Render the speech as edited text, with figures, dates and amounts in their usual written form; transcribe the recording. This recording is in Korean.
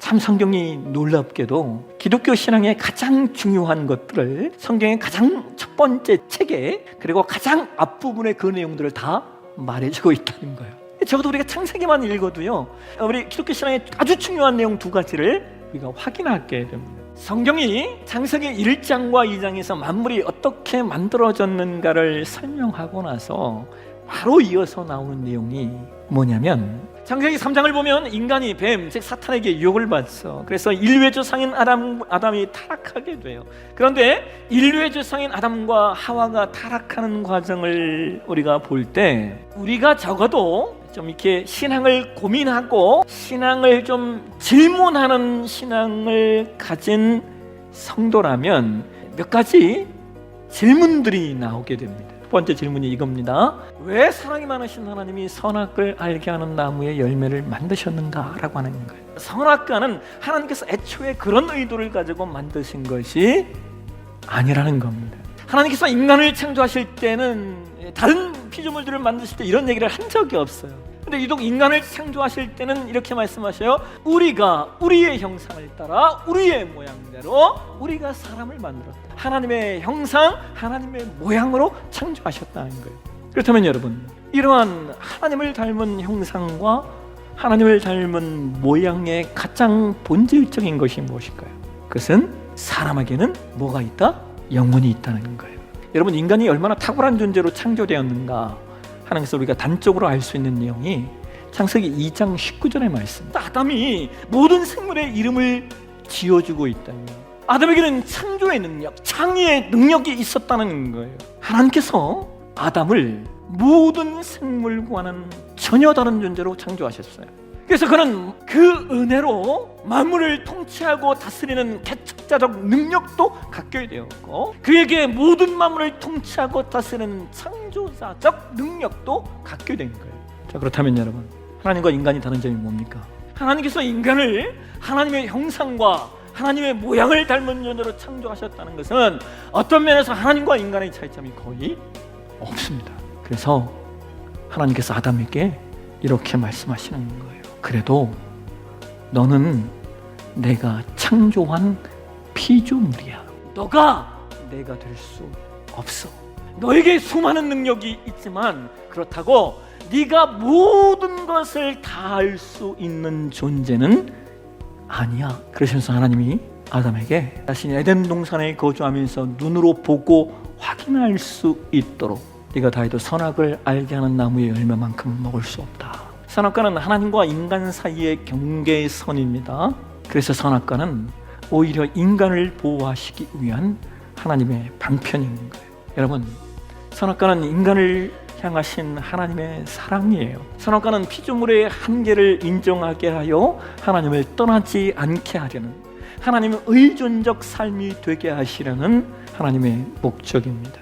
참 성경이 놀랍게도 기독교 신앙의 가장 중요한 것들을 성경의 가장 첫 번째 책에 그리고 가장 앞부분에 그 내용들을 다 말해주고 있다는 거예요. 적어도 우리가 창세기만 읽어도요, 우리 기독교 신앙의 아주 중요한 내용 두 가지를 우리가 확인하게 됩니다. 성경이 창세기 1장과 2장에서 만물이 어떻게 만들어졌는가를 설명하고 나서 바로 이어서 나오는 내용이 뭐냐면, 창세기 3장을 보면 인간이 뱀, 즉 사탄에게 유혹을 받죠. 그래서 인류의 조상인 아담이 타락하게 돼요. 그런데 인류의 조상인 아담과 하와가 타락하는 과정을 우리가 볼 때, 우리가 적어도 좀 이렇게 신앙을 고민하고 신앙을 좀 질문하는 신앙을 가진 성도라면 몇 가지 질문들이 나오게 됩니다. 첫 번째 질문이 이겁니다. 왜 사랑이 많으신 하나님이 선악을 알게 하는 나무의 열매를 만드셨는가? 라고 하는 거예요. 선악과는 하나님께서 애초에 그런 의도를 가지고 만드신 것이 아니라는 겁니다. 하나님께서 인간을 창조하실 때는 다른 피조물들을 만드실 때 이런 얘기를 한 적이 없어요. 근데 유독 인간을 창조하실 때는 이렇게 말씀하셔요. 우리가 우리의 형상을 따라 우리의 모양대로 우리가 사람을 만들었다. 하나님의 형상, 하나님의 모양으로 창조하셨다는 거예요. 그렇다면 여러분, 이러한 하나님을 닮은 형상과 하나님을 닮은 모양의 가장 본질적인 것이 무엇일까요? 그것은 사람에게는 뭐가 있다? 영혼이 있다는 거예요. 여러분, 인간이 얼마나 탁월한 존재로 창조되었는가 하는 것을 우리가 단적으로 알 수 있는 내용이 창세기 2장 19절의 말씀. 아담이 모든 생물의 이름을 지어주고 있다면 아담에게는 창조의 능력, 창의의 능력이 있었다는 거예요. 하나님께서 아담을 모든 생물과는 전혀 다른 존재로 창조하셨어요. 그래서 그는 그 은혜로 만물을 통치하고 다스리는 개척자적 능력도 갖게 되었고, 그에게 모든 만물을 통치하고 다스리는 창조자적 능력도 갖게 된 거예요. 자, 그렇다면 여러분, 하나님과 인간이 다른 점이 뭡니까? 하나님께서 인간을 하나님의 형상과 하나님의 모양을 닮은 존재로 창조하셨다는 것은 어떤 면에서 하나님과 인간의 차이점이 거의 없습니다. 그래서 하나님께서 아담에게 이렇게 말씀하시는 거예요. 그래도 너는 내가 창조한 피조물이야. 너가 내가 될 수 없어. 너에게 수많은 능력이 있지만 그렇다고 네가 모든 것을 다 알 수 있는 존재는 아니야. 그러시면서 하나님이 아담에게 자신이 에덴 동산에 거주하면서 눈으로 보고 확인할 수 있도록 네가 다 해도 선악을 알게 하는 나무의 열매만큼 먹을 수 없다. 선악과는 하나님과 인간 사이의 경계선입니다. 그래서 선악과는 오히려 인간을 보호하시기 위한 하나님의 방편인 거예요. 여러분, 선악과는 인간을 향하신 하나님의 사랑이에요. 선악과는 피조물의 한계를 인정하게 하여 하나님을 떠나지 않게 하려는, 하나님의 의존적 삶이 되게 하시려는 하나님의 목적입니다.